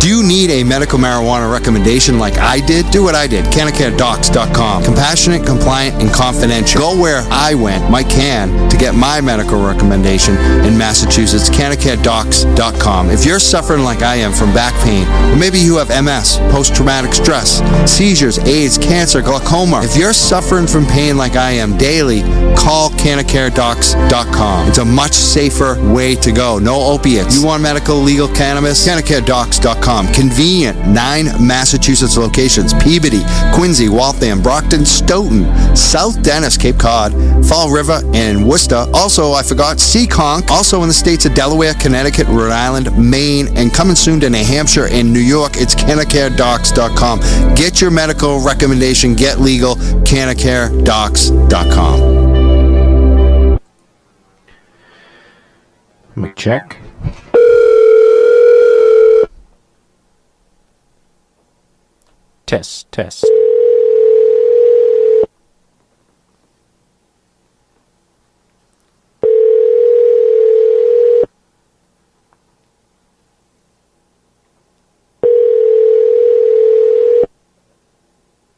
Do you need a medical marijuana recommendation like I did? Do what I did. CanacareDocs.com. Compassionate, compliant, and confidential. Go where I went, Mike Can, to get my medical recommendation in Massachusetts. CanacareDocs.com. If you're suffering like I am from back pain, or maybe you have MS, post-traumatic stress, seizures, AIDS, cancer, glaucoma. If you're suffering from pain like I am daily, call CanacareDocs.com. It's a much safer way to go. No opiates. You want medical legal cannabis? CanacareDocs.com. Convenient. 9 Massachusetts locations. Peabody, Quincy, Waltham, Brockton, Stoughton, South Dennis, Cape Cod, Fall River, and Worcester. Also, I forgot Seekonk. Also in the states of Delaware, Connecticut, Rhode Island, Maine, and coming soon to New Hampshire and New York. It's CanacareDocs.com. Get your medical recommendation. Get legal. CanacareDocs.com. Let me check. Test.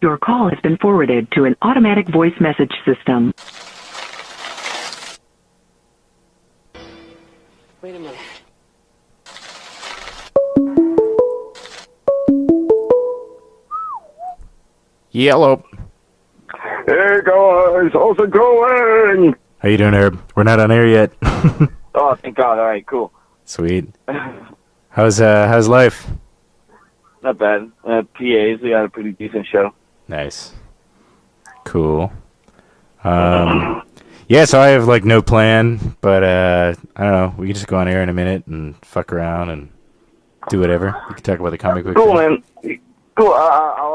Your call has been forwarded to an automatic voice message system. Wait a minute. Yellow. Hey guys, how's it going? How you doing, Herb? We're not on air yet. Oh, thank God. All right, cool. Sweet. How's life? Not bad. PAs, we had a pretty decent show. Nice. Cool. Yeah, so I have like no plan, but I don't know. We can just go on air in a minute and fuck around and do whatever. We can talk about the comic book. Cool, man. Cool.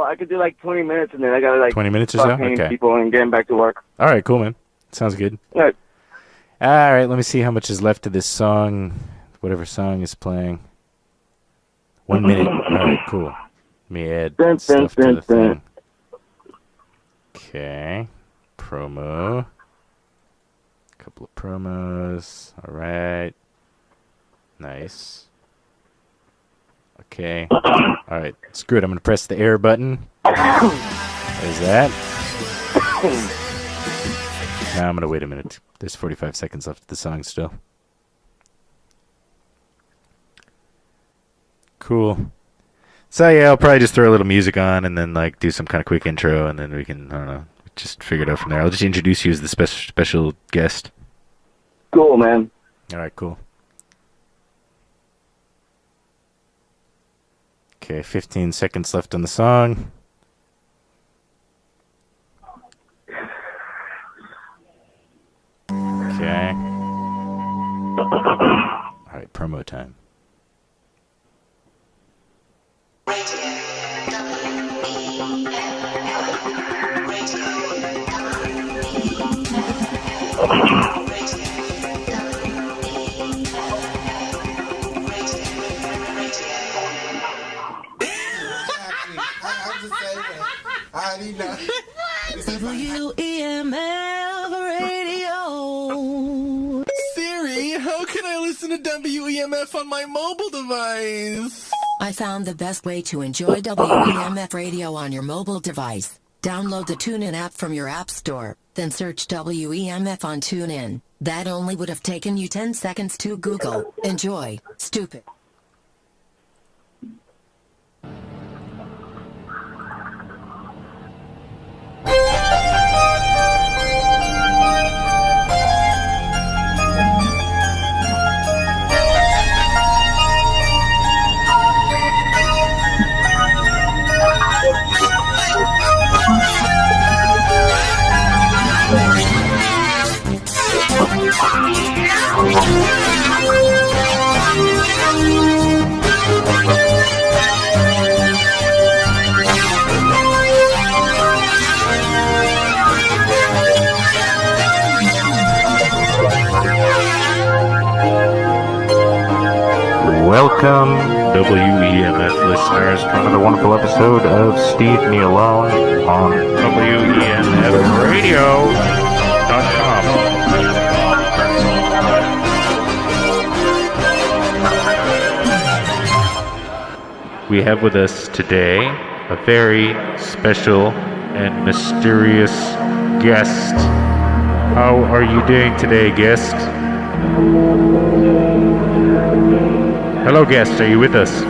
I could do like 20 minutes and then I gotta like 20 minutes or so? paying Okay. people and getting back to work. All right, cool, man. Sounds good. All right. All right, let me see how much is left of this song. Whatever song is playing. 1 minute. All right, cool. Let me add stuff to the thing. Okay. Promo. Couple of promos. All right. Nice. Okay. All right. Screw it. I'm going to press the air button. There's that. Now I'm going to wait a minute. There's 45 seconds left of the song still. Cool. So yeah, I'll probably just throw a little music on and then like do some kind of quick intro and then we can, I don't know, just figure it out from there. I'll just introduce you as the special guest. Cool, man. All right, cool. Okay, 15 seconds left on the song. Okay. All right, promo time. WEMF radio. Siri, how can I listen to WEMF on my mobile device? I found the best way to enjoy WEMF radio on your mobile device. Download the TuneIn app from your app store, then search WEMF on TuneIn. That only would have taken you 10 seconds to Google. Enjoy, stupid. Welcome, WEMF listeners, to another wonderful episode of Steve Me Alone on WEMFradio.com. we have with us today a very special and mysterious guest. How are you doing today, guest? Hello, guest. Are you with us?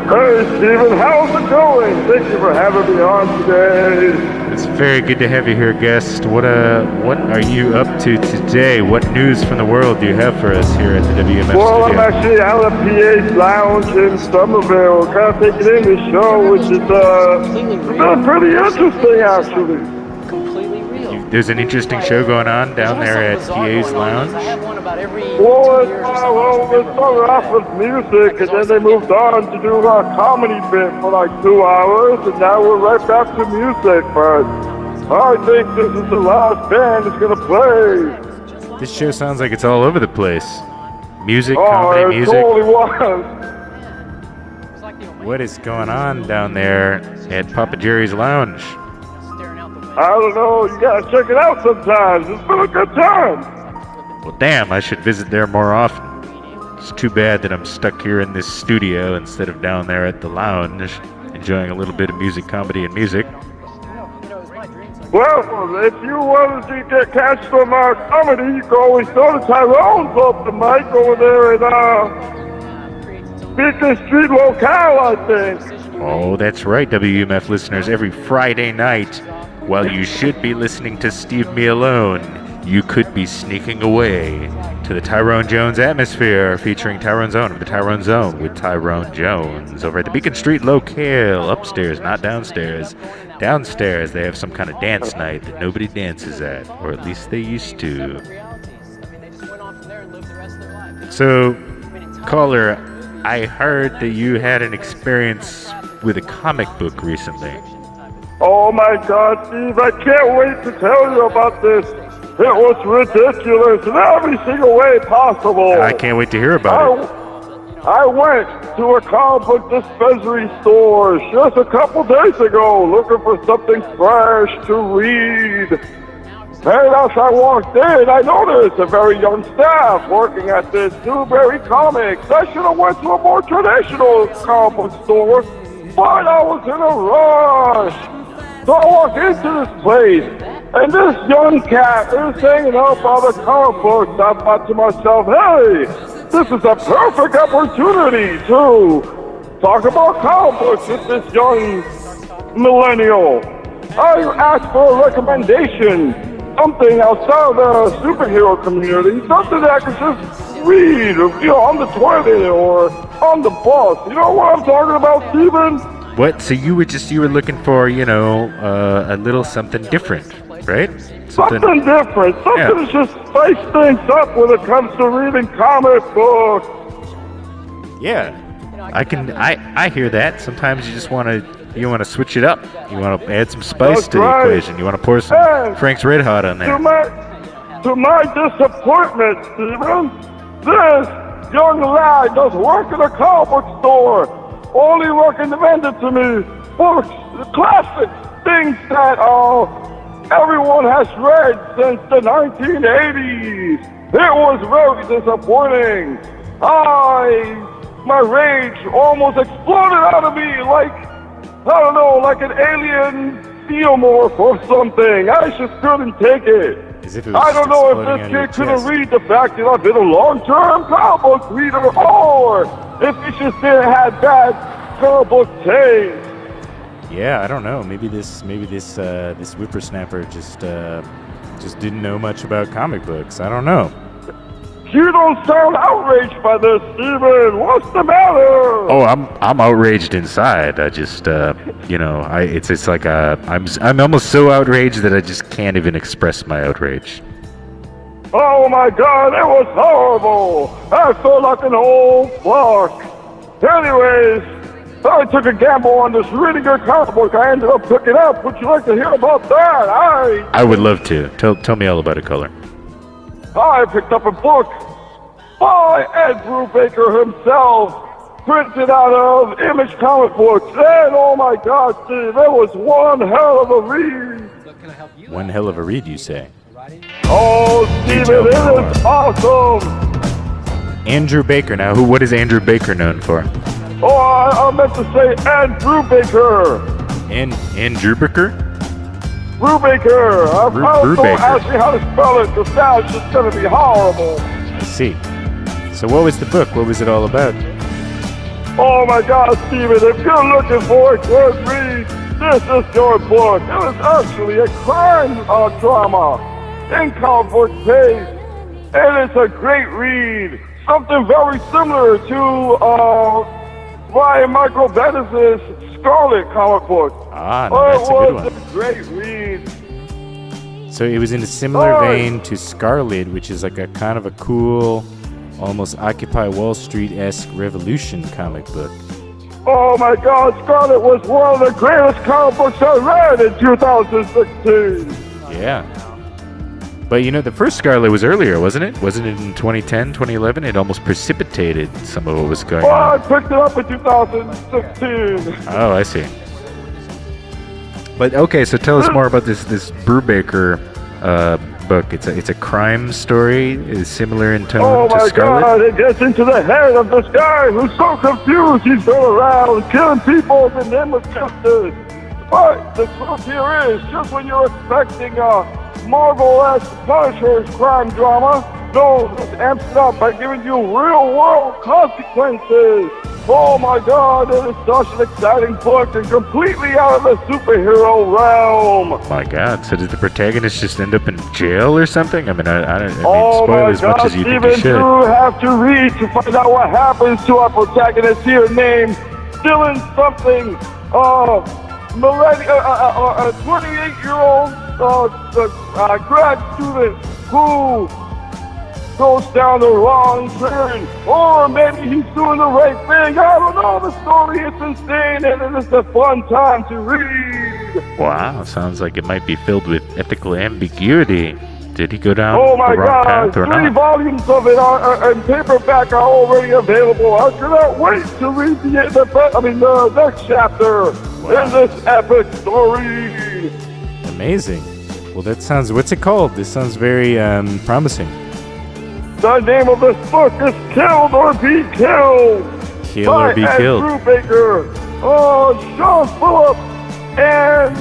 Hey, Stephen. How's it going? Thank you for having me on today. It's very good to have you here, guest. What are you up to today? What news from the world do you have for us here at the WMF Well, studio? I'm actually at a PA's lounge in Somerville, kind of taking in the show, which is pretty interesting, actually. There's an interesting show going on down there at PA's Lounge. Well, it started off with music, and then they moved on to do a comedy bit for like 2 hours, and now we're right back to music, but I think this is the last band that's going to play. This show sounds like it's all over the place. Music, Oh, comedy, it music. totally was. What is going on down there at Papa Jerry's Lounge? I don't know, you gotta check it out sometimes. It's been a good time. Well, damn, I should visit there more often. It's too bad that I'm stuck here in this studio instead of down there at the lounge, enjoying a little bit of music, comedy, and music. Well, if you wanted to get catch some comedy, you can always go to Tyrone's open mic over there at Beacon Street Locale, I think. Oh, that's right, WMF listeners. Every Friday night, while you should be listening to Steve Me Alone, you could be sneaking away to the Tyrone Jones atmosphere, featuring Tyrone Zone of the Tyrone Zone with Tyrone Jones over at the Beacon Street Locale, upstairs, not downstairs. Downstairs, they have some kind of dance night that nobody dances at, or at least they used to. So, caller, I heard that you had an experience with a comic book recently. Oh my God, Steve, I can't wait to tell you about this. It was ridiculous in every single way possible. I can't wait to hear about it. I went to a comic book dispensary store just a couple days ago looking for something fresh to read. And as I walked in, I noticed a very young staff working at this Newberry Comics. I should have went to a more traditional comic book store, but I was in a rush. So I walk into this place, and this young cat is hanging up all the comic books. I thought to myself, hey, this is a perfect opportunity to talk about comic books with this young millennial. I asked for a recommendation, something outside the superhero community, something that I could just read, on the toilet or on the bus. You know what I'm talking about, Steven? What? So you were looking for, a little something different, right? Something different. Something to just spice things up when it comes to reading comic books. Yeah. I hear that. Sometimes you just want to switch it up. You want to add some spice to the equation. You want to pour some Frank's Red Hot on there. To my disappointment, Stephen, this young lad does work in a comic book store. Only recommended to me books, classic things that everyone has read since the 1980s. It was very disappointing. My rage almost exploded out of me like an alien theomorph or something. I just couldn't take it. I don't know if this kid couldn't read the fact that I've been a long-term comic book reader, or if he just didn't have bad comic book taste. Yeah, I don't know. Maybe this whippersnapper just didn't know much about comic books. I don't know. You don't sound outraged by this, Steven. What's the matter? Oh, I'm outraged inside. I just it's like I'm almost so outraged that I just can't even express my outrage. Oh my God, it was horrible. I felt like an old fuck. Anyways, I took a gamble on this really good comic book I ended up picking up. Would you like to hear about that? I would love to. Tell me all about it, Color. I picked up a book by Ed Brubaker himself, printed out of Image comic books. And oh my God, Steve, it was one hell of a read. One hell of a read, you say? Oh, Steven, it is awesome. Andrew Baker. Now, what is Andrew Baker known for? Oh, I meant to say Andrew Baker. Andrew Baker? Brubaker. Don't ask me how to spell it, because now it's just going to be horrible. I see. So what was the book? What was it all about? Oh my God, Steven, if you're looking for a good read, this is your book. It was actually a crime drama in comic book pace, and it's a great read. Something very similar to Brian Michael Bendis' Scarlet comic book. Ah, no, that's a good one. It was a great read. So it was in a similar vein to Scarlet, which is like a kind of a cool, almost Occupy Wall Street-esque revolution comic book. Oh my God, Scarlet was one of the greatest comic books I read in 2016. Yeah. But you know, the first Scarlet was earlier, wasn't it? Wasn't it in 2010, 2011? It almost precipitated some of what was going on. I picked it up in 2016. Oh, I see. But okay, so tell us more about this Brubaker book. It's a crime story. Is similar in tone to Scarlet. Oh my God! It gets into the head of this guy who's so confused. He's been around killing people in the name of justice. But the truth here is, just when you're expecting a Marvel-esque Punisher's crime drama, no, this amps it up by giving you real-world consequences. Oh my God, it is such an exciting book and completely out of the superhero realm. My God, so did the protagonist just end up in jail or something? I mean, I mean, oh spoil my as God, much as you think Steven, you should. you have to read to find out what happens to our protagonist here named Dylan something, a 28-year-old grad student who goes down the wrong turn, or maybe he's doing the right thing. I don't know the story. It's insane, and it is a fun time to read. Wow, sounds like it might be filled with ethical ambiguity. Did he go down oh my the wrong path or 3 not? volumes of it in paperback are already available. I cannot wait to read the next chapter in this epic story. Amazing. Well, that sounds. What's it called? This sounds very promising. The name of this book is Killed or Be Killed. Kill or Be Killed. Andrew Baker, Sean Phillip, and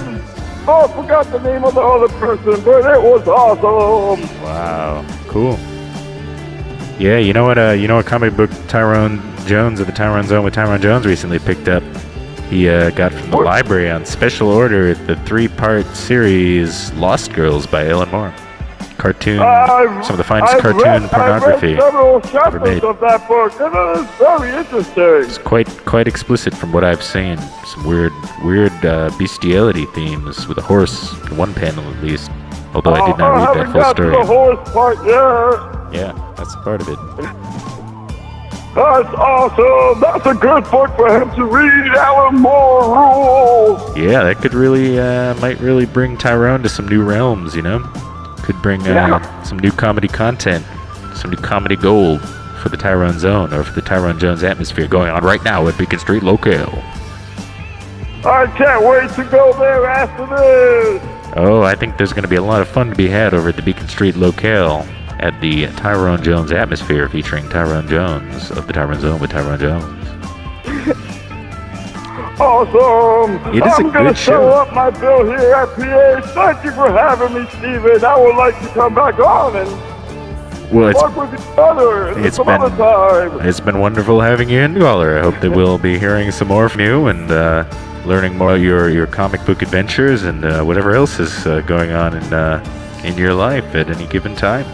I forgot the name of the other person, but it was awesome. Wow, cool. Yeah, you know what comic book Tyrone Jones of the Tyrone Zone with Tyrone Jones recently picked up? He got from the library on special order the 3-part series Lost Girls by Ellen Moore. Cartoon, some of the finest cartoon pornography I've read several ever chapters made. of that book, and it is very interesting. It's quite explicit from what I've seen. Some weird bestiality themes with a horse in one panel at least. Although I did not read that full story. I haven't got to the horse part yet. Yeah, that's a part of it. That's awesome. That's a good book for him to read. Alan Moore rules. Yeah, that could really might really bring Tyrone to some new realms. You know, could bring some new comedy content, some new comedy gold for the Tyrone Zone or for the Tyrone Jones atmosphere going on right now at Beacon Street Locale. I can't wait to go there after this. Oh, I think there's going to be a lot of fun to be had over at the Beacon Street Locale at the Tyrone Jones atmosphere featuring Tyrone Jones of the Tyrone Zone with Tyrone Jones. Awesome. It is I'm going to show up my bill here at PA. Thank you for having me, Steven. I would like to come back on and talk with each other some other time. It's been wonderful having you in, caller. I hope that we'll be hearing some more from you and learning more about your comic book adventures and whatever else is going on in your life at any given time.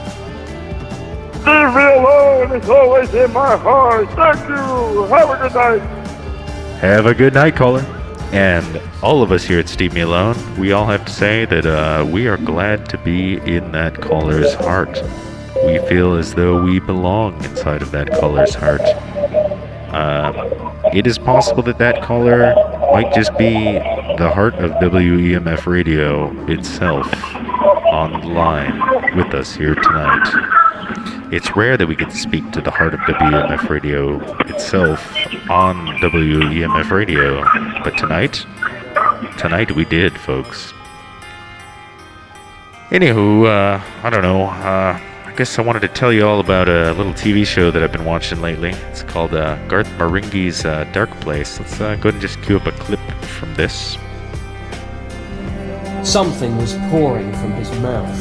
Leave me alone. It's always in my heart. Thank you. Have a good night. Have a good night, caller. And all of us here at Steve Me Alone, we all have to say that we are glad to be in that caller's heart. We feel as though we belong inside of that caller's heart. It is possible that caller might just be the heart of WEMF Radio itself on the line with us here tonight. It's rare that we get to speak to the heart of WEMF Radio itself on WEMF Radio, but tonight we did, folks. Anywho, I don't know, I focus, I wanted to tell you all about a little TV show that I've been watching lately. It's called Garth Marenghi's Dark Place. Let's go ahead and just cue up a clip from this. Something was pouring from his mouth.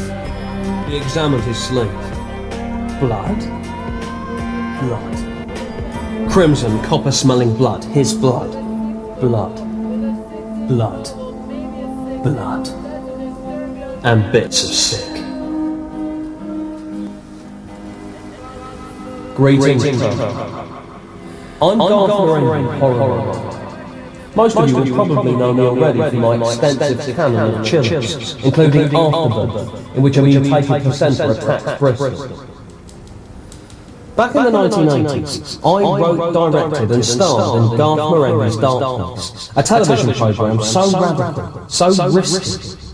He examined his sleeve. Blood? Blood. Crimson, copper-smelling blood. His blood. Blood. Blood. Blood. And bits of sick. Greetings, I'm Garth Marenghi, horror writer. Most of you will probably know me already from my extensive canon of chillers, including Afterbirth, in which a mutated placenta attacks Bristol. Back in the 1980s, I wrote, directed and starred in Garth Marenghi's Dark Place, a television programme so radical, so risky,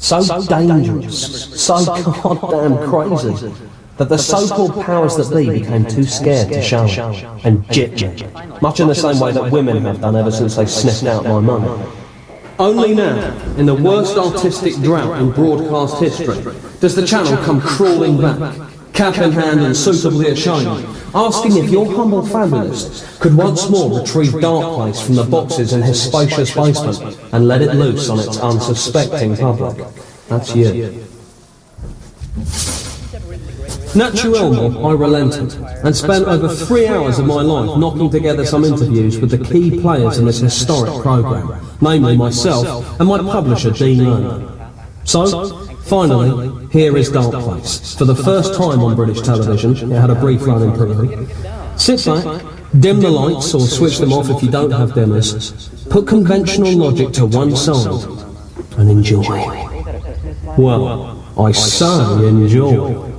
so dangerous, so goddamn crazy, that the so-called powers that be became too scared to show it, and gypped me, much in the same way that women have done ever since they sniffed out my money. Only now, in the worst artistic drought in broadcast history, does the channel come crawling back, cap in hand and suitably ashamed, asking if your humble fabulist could once more retrieve Dark Place from the boxes in his spacious basement and let it loose on its unsuspecting public. That's you. Naturellement, I relented and spent over 3 hours of my life knocking together some interviews with the key players in this historic programme, namely myself and my publisher Dean Learner. So, finally, here is Dark Place. For the first time on British television, it had a brief run in Peru. Sit back, dim the lights or switch them off if you don't have dimmers, put conventional logic to one side, and enjoy. Well, I say enjoy.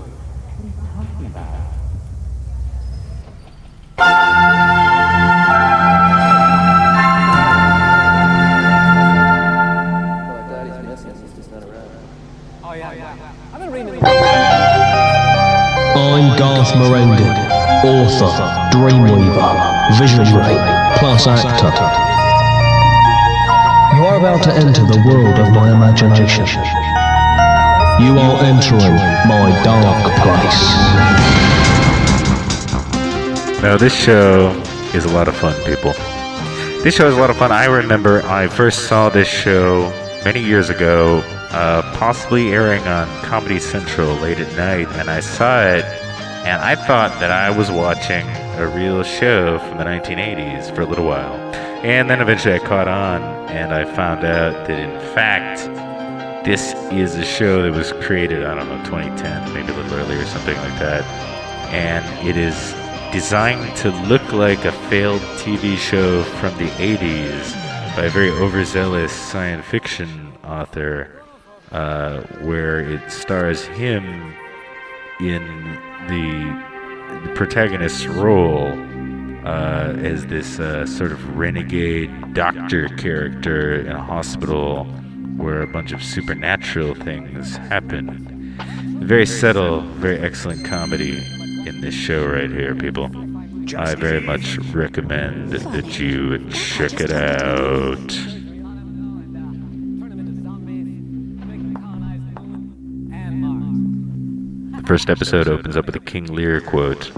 I'm Garth Marenghi, author, dreamweaver, visionary, plus actor. You are about to enter the world of my imagination. You are entering my dark place. Now, this show is a lot of fun, people. This show is a lot of fun. I remember I first saw this show many years ago, possibly airing on Comedy Central late at night, and I saw it, and I thought that I was watching a real show from the 1980s for a little while. And then eventually I caught on, and I found out that, in fact, this is a show that was created, I don't know, 2010, maybe a little earlier or something like that, and it is designed to look like a failed TV show from the 80s by a very overzealous science fiction author, where it stars him in the protagonist's role as this sort of renegade doctor character in a hospital where a bunch of supernatural things happen. Very subtle, very excellent comedy in this show right here, people. I very much recommend that you check it out. The first episode opens up with a King Lear quote.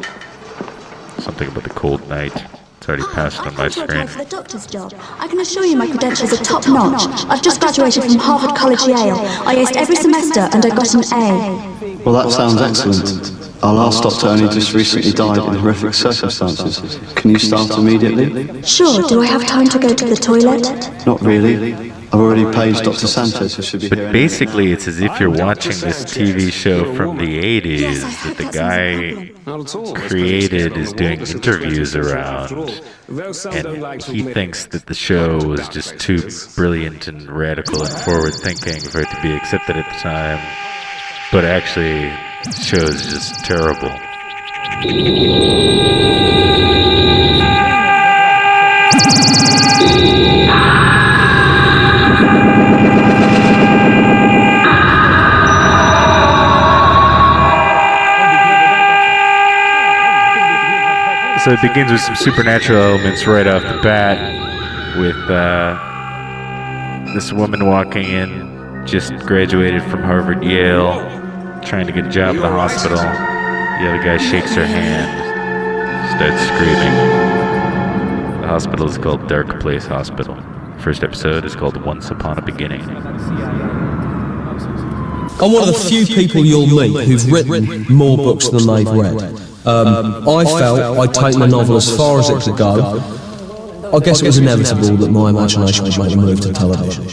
Something about the cold night. It's already passed on my screen. For the doctor's job. I can assure you my credentials are top notch. I've just graduated from Harvard College Yale. I aced every semester and I got an A. Well, that sounds excellent. Our last doctor only just recently died in horrific circumstances. Can you start immediately? Sure, do I have time to go to the toilet? Not really. I've already paged Dr. Santos, who should be here. But basically, it's as if you're watching this TV show from the 80s that the guy created is doing interviews around. And he thinks that the show was just too brilliant and radical and forward-thinking for it to be accepted at the time. But actually, the show is just terrible. So it begins with some supernatural elements right off the bat, with this woman walking in, just graduated from Harvard, Yale, trying to get a job in the hospital, The other guy shakes her hand, starts screaming. The hospital is called Dark Place Hospital. First episode is called Once Upon a Beginning. I'm one of the few people you'll meet who've written more books than they've read. I felt I'd taken the novel as far as it could go. I guess it was inevitable that my imagination would make the move to television.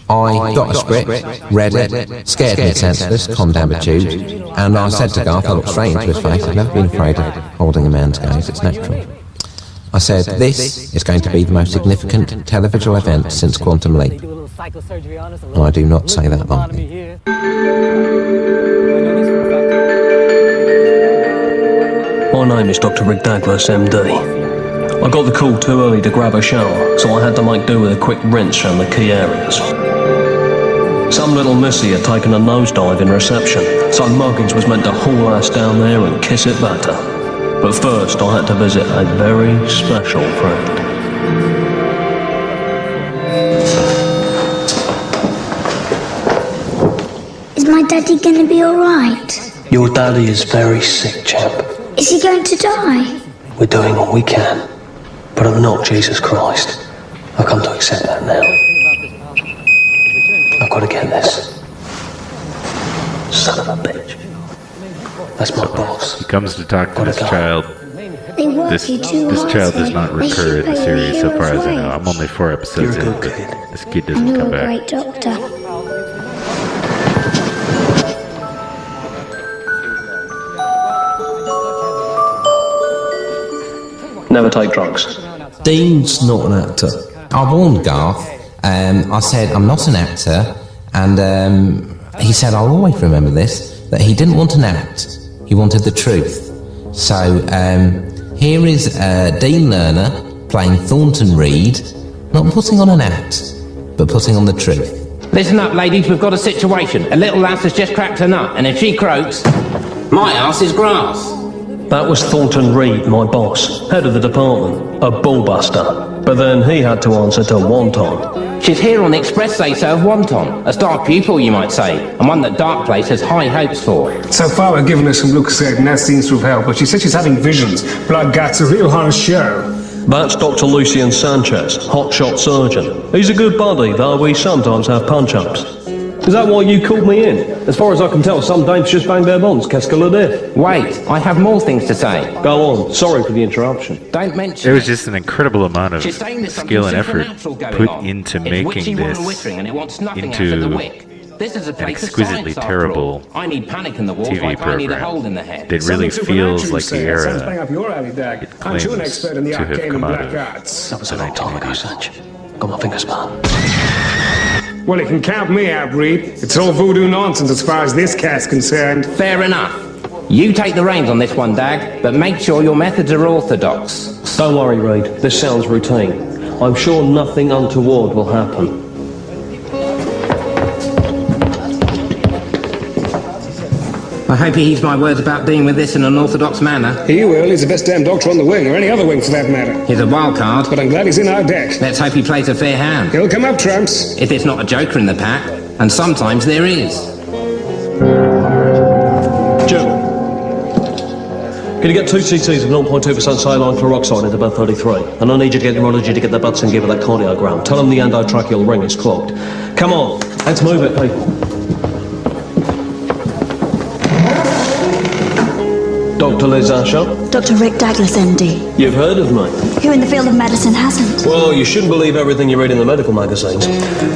I got a script, read it, scared me senseless, calmed down with Jude, and I said to Garth, I looked straight into his face, I've never been afraid of holding a man's gaze, it's natural. I said, this is going to be the most significant television event since Quantum Leap. And I do not say that lightly. My name is Dr. Rick Douglas, MD. I got the call too early to grab a shower, so I had to make do with a quick rinse around the key areas. Some little missy had taken a nosedive in reception, so Muggins was meant to haul us down there and kiss it better. But first I had to visit a very special friend. Is my daddy gonna be alright? Your daddy is very sick, champ. Is he going to die? We're doing all we can. But I'm not Jesus Christ. I've come to accept that now. I've got to get this. Son of a bitch. That's my boss. He comes to talk to this child. This child child does not recur in the series so far as I know. I'm only 4 episodes in, but this kid doesn't come back. Great doctor. Never take drugs. Dean's not an actor. I warned Garth, I said, I'm not an actor, and he said, I'll always remember this, that he didn't want an act, he wanted the truth. So, here is Dean Lerner playing Thornton Reed, not putting on an act, but putting on the truth. Listen up, ladies, we've got a situation. A little lass has just cracked a nut, and if she croaks, my ass is grass. That was Thornton Reed, my boss, head of the department, a bullbuster. But then he had to answer to Wonton. She's here on the express say-so of Wonton, a star pupil, you might say, and one that Dark Place has high hopes for. So far I've given her some Lucozade and that seems to have helped, but she said she's having visions. Blood guts, a real horror show. That's Dr. Lucian Sanchez, hotshot surgeon. He's a good buddy, though we sometimes have punch-ups. Is that why you called me in? As far as I can tell, some dames just bang their bonds, qu'est-ce que le dire? Wait, I have more things to say. Go on, sorry for the interruption. Don't mention There was just an incredible amount of skill and effort put into making this into This is a an exquisitely terrible I need panic in the wall TV like I need a program hole in the head. that really feels like the era it claims you're an expert in the to have arcane come and out black of. arts. That was a long time ago, Sanch. Got my fingers burned. Well, you can count me out, Reed. It's all voodoo nonsense as far as this cat's concerned. Fair enough. You take the reins on this one, Dag, but make sure your methods are orthodox. Don't worry, Reed. This sounds routine. I'm sure nothing untoward will happen. I hope he heeds my words about dealing with this in an orthodox manner. He will. He's the best damn doctor on the wing, or any other wing for that matter. He's a wild card. But I'm glad he's in our deck. Let's hope he plays a fair hand. He'll come up trumps. If it's not a joker in the pack, and sometimes there is. Joe, can you get 2 cc's of 0.2% saline chloroxide into bed 33? And I need you to get urology to get the butts and give it that cardiogram. Tell them the endotracheal ring is clogged. Come on, let's move it, people. Dr. Liz Asher? Dr. Rick Douglas, MD. You've heard of me? Who in the field of medicine hasn't? Well, you shouldn't believe everything you read in the medical magazines.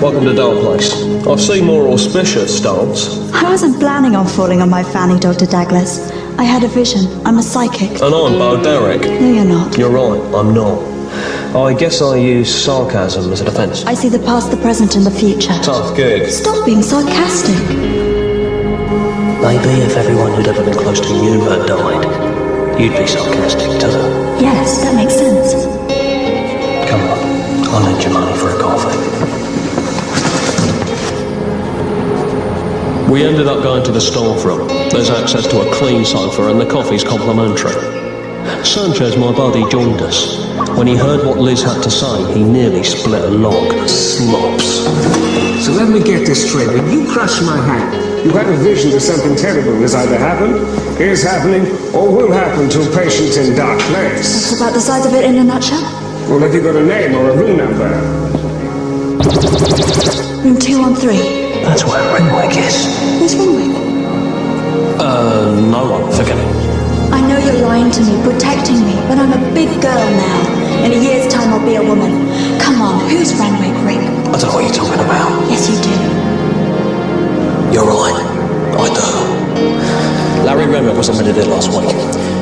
Welcome to Dark Place. I've seen more auspicious starts. I wasn't planning on falling on my fanny, Dr. Douglas. I had a vision. I'm a psychic. And I'm Bo Derek. No, you're not. You're right, I'm not. I guess I use sarcasm as a defense. I see the past, the present, and the future. Tough gig. Stop being sarcastic. Maybe if everyone who'd ever been close to you had died, you'd be sarcastic too. Yes, that makes sense. Come on, I'll lend you money for a coffee. We ended up going to the staff room. There's access to a clean sofa and the coffee's complimentary. Sanchez, my buddy, joined us. When he heard what Liz had to say, he nearly split a log. Slops. So let me get this straight. When you crushed my hand, you had a vision that something terrible has either happened, is happening, or will happen to a patient in dark place. That's about the size of it in a nutshell. Well, have you got a name or a room number? Room 213. That's where Renwick is. Who's Renwick? No one. Forget it. I know you're lying to me, protecting me, but I'm a big girl now. In a year's time, I'll be a woman. Come on, who's Renwick, Rick? I don't know what you're talking about. Yes, you do. You're right. I do. Larry Renwick was admitted here last week.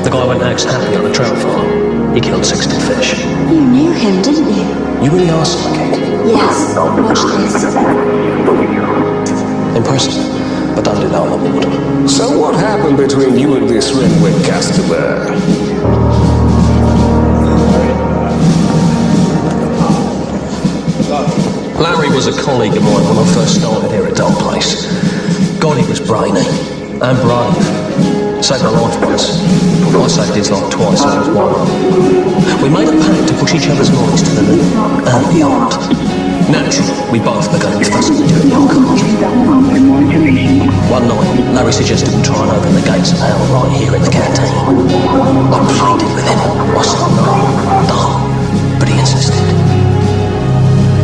The guy went axe happy on a trout farm. He killed 60 fish. You knew him, didn't you? You really are psychic. Yes. Watch this. Impressive. But don't do that on the board. So what happened between you and this Renwick customer? Larry was a colleague of mine when I first started here at Dull Place. God, he was brainy and brave. Saved my life once. I saved his life twice and I was one. We made a pact to push each other's minds to the moon and beyond. Naturally, we both began fussing during the oncology. One night, Larry suggested we try and open the gates of hell right here in the canteen. I pleaded with him. I said no, but he insisted.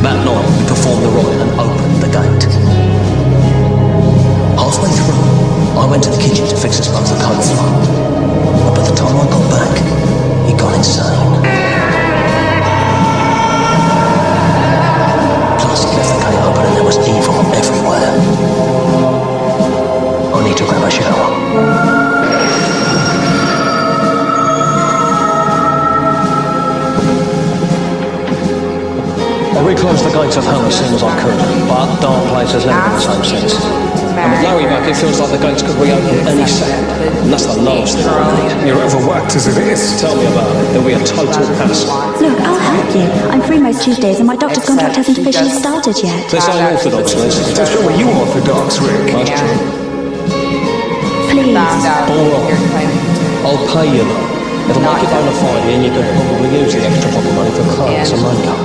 That night, we performed the rite and opened the gate. Halfway through, I went to the kitchen to fix us both a cold flow. But by the time I got back, he'd gone insane. Plus, he left the gate open and there was evil everywhere. I need to grab a shower. I reclosed the gates of hell as soon as I could, but Dark Place has never been the same since. And with Larry back, it feels like the gates could reopen any second. And that's the last thing I need. You're overworked as it is. Tell me about it. There'll be a total hassle. Look, I'll help you. I'm free most Tuesdays and my doctor's contract hasn't officially started yet. This ain't orthodox, Liz. Just show you orthodox, Rick. That's true. Please. All right. I'll pay you though. It'll make it bona fide and you could probably use the extra pocket money for clothes and makeup.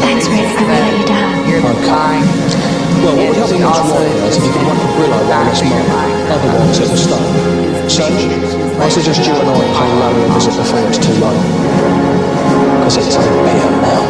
Thanks, Rick. I won't let you down. Okay. Well, what would help me much more is if you could whack a grill over on this money. Otherwise, it will stay. So, I suggest you and I pay Larry a visit before it's too late. Because it's a beer now.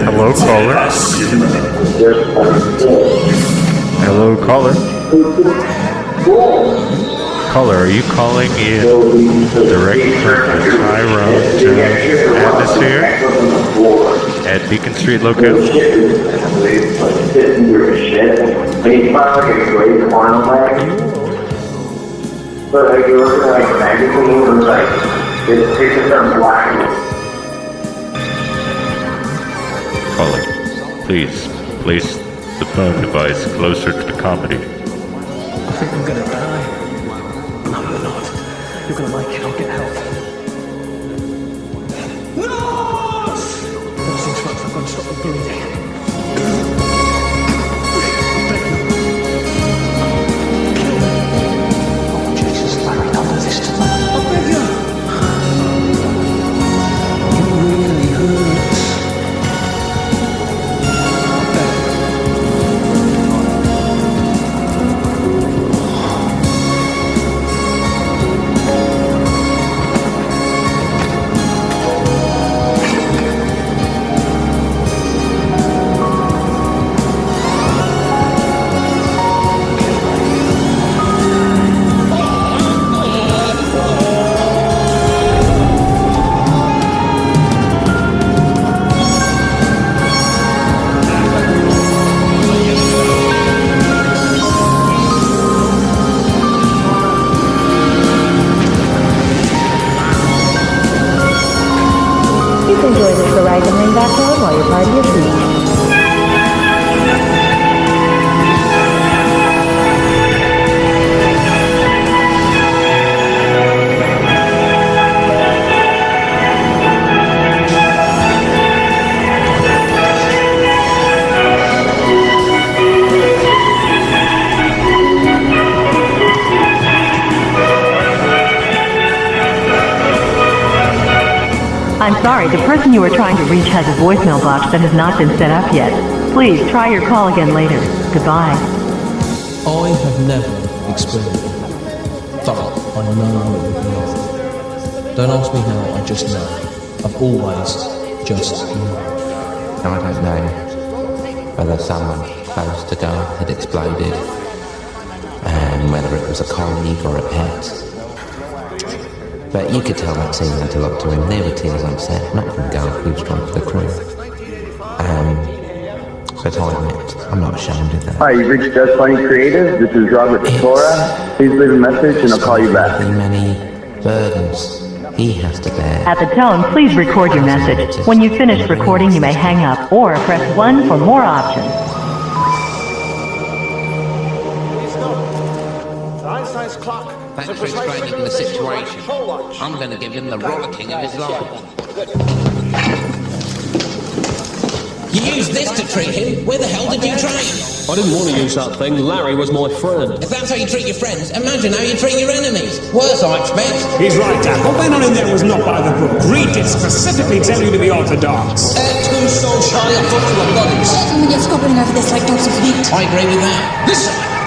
Hello, caller. Hello, caller. Caller, are you calling in direct from the Tyrone Jones atmosphere at Beacon Street locale? Caller, please place the phone device closer to the comedy. I think I'm gonna die. No, you're not. You're gonna make it. I'll get help. No! Everything's right. I've got to stop the bleeding. Oh, Jesus, Larry, don't do this to me. I beg you. You really hurt. rise and ring that tone while your party is reached. I'm sorry, the person you are trying to reach has a voicemail box that has not been set up yet. Please try your call again later. Goodbye. I have never experienced, but I know what it is. Don't ask me how, I just know. I've always just known. I don't know whether someone close to God had exploded, and whether it was a colleague or a pet. But you could tell that scene meant a lot to him. There were tears on set, not from Garth, who was drunk for the crew. But I admit, I'm not ashamed of that. Hi, you've reached Just Funny Creative. This is Robert Torra. Please leave a message and I'll call you back. Many burdens he has to bear. At the tone, please record your message. When you've finished recording, you may hang up or press 1 for more options. Thanks for explaining the situation. I'm going to give him the rollicking of his life. You used this to treat him? Where the hell did you train? I didn't want to use that thing. Larry was my friend. If that's how you treat your friends, imagine how you treat your enemies. Worse, I expect. He's right, Dad. What went on in there was not by the book. Reed did specifically tell you to be orthodox. Too so shy of full of bodies. When you're squabbling over this like dogs of meat. I agree with that.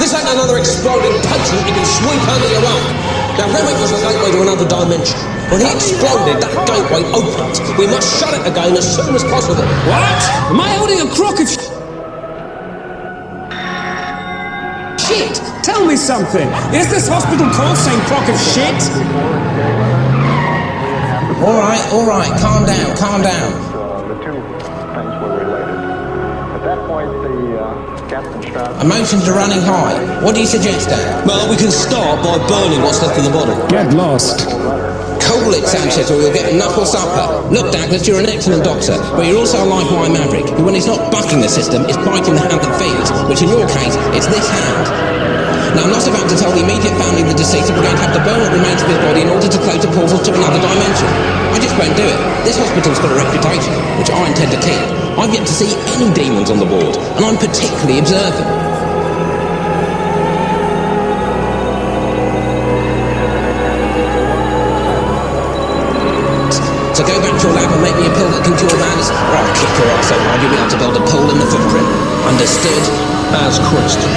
This ain't another exploding patent you can sweep under your own. Now, Remick was a gateway to another dimension. When he exploded, that gateway opened. We must shut it again as soon as possible. What? Am I holding a crock of shit? Tell me something. Is this hospital called St. Crock of Shit? All right. Calm down. The two things were related. At that point, Captain Strauss... Emotions are running high. What do you suggest, Dad? Well, we can start by burning what's left of the bottle. Get lost. Cool it, Sanchez, or you'll get a knuckle supper. Look, Douglas, you're an excellent doctor, but you're also a life-wire maverick, who, when he's not bucking the system, is biting the hand that feeds, which in your case, it's this hand. Now, I'm not about to tell the immediate family of the deceased that we're going to have to burn what remains of his body in order to close the portals to another dimension. I just won't do it. This hospital's got a reputation, which I intend to keep. I've yet to see any demons on the ward, and I'm particularly observant. So go back to your lab and make me a pill that can cure madness, or I'll kick your ass so hard you'll be able to build a pool in the footprint. Understood? As Christian.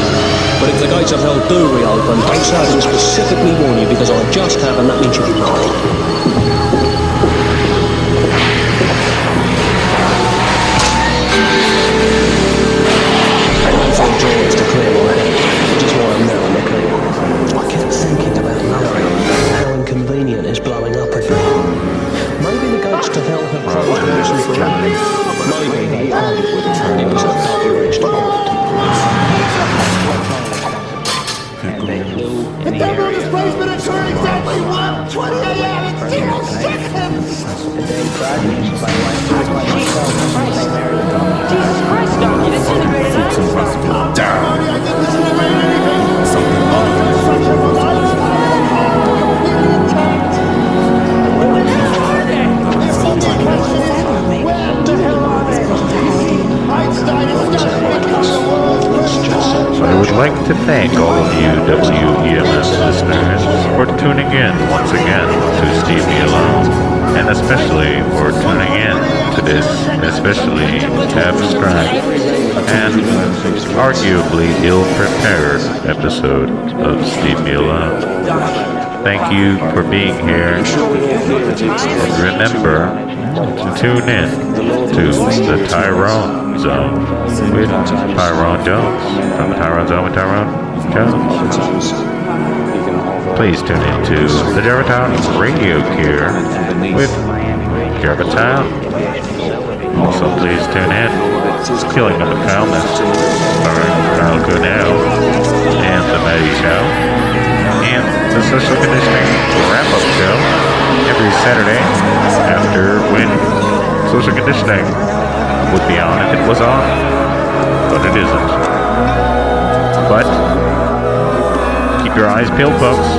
But if the gates of hell do reopen, don't say I didn't specifically warn you, because I just have, and that means you'll be right. Joys to clear my head, which is why I'm now on the cable. I kept thinking about Larry, how inconvenient his blowing up had been. Maybe the gates to hell had closed and listen for him. Maybe he had. It was a double-edged sword. The devil in this place been occurring exactly 1:20 a.m. in 0 seconds! Jesus Christ, Doc, you disintegrated us! Down! I didn't disintegrate anything! Something where the hell are they? Einstein has got to become the world's greatest. So I would like to thank all of you WEMF listeners for tuning in once again to Steve Me Alone, and especially for tuning in to this especially abstract and arguably ill-prepared episode of Steve Me Alone. Thank you for being here, and remember to tune in to the Tyrone Zone with Tyrone Jones, from the Tyrone Zone with Tyrone Jones. Please tune in to the Jervatown Radio Cure with Jervatown. Also, please tune in to Killing of the Countless, starring Kyle Goodell and The Maddie Show, and the Social Conditioning Wrap-Up Show every Saturday after when social conditioning would be on if it was on, but it isn't. But keep your eyes peeled, folks.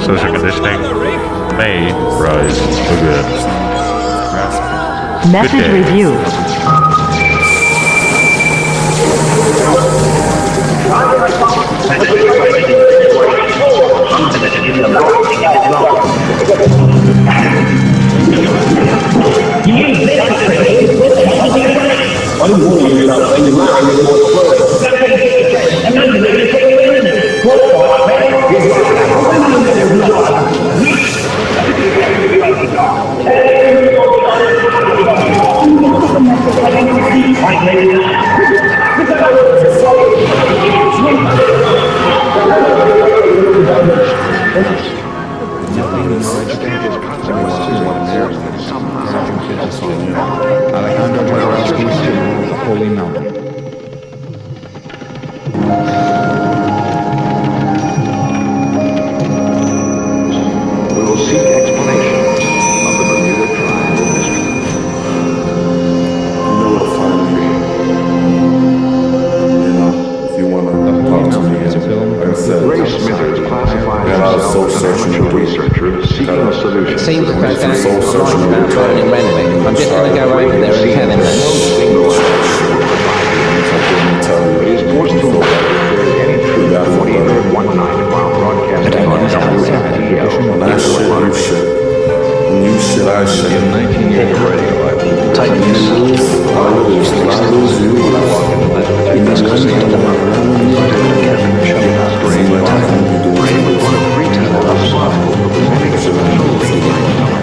Social conditioning may rise again. Message review. Holy Mountain. We will seek explanations of the Bermuda Triangle mystery. You know what fun me. You know, if you want to talk to me, like I said, Ray Smithers classifies man, I was himself soul as an searching amateur to do. researcher seeking a solution. It seems to go down soul searching about to burning Renwick. I'm just going to go over there and tell him that. It is forced to look if there is any truth to what he heard one night while broadcasting on WEMF. When I shit, you shit. When you shit, I shit. In 1980 radio, I Take I lose you. in this country. Ray was one of three tenants responsible for presenting a special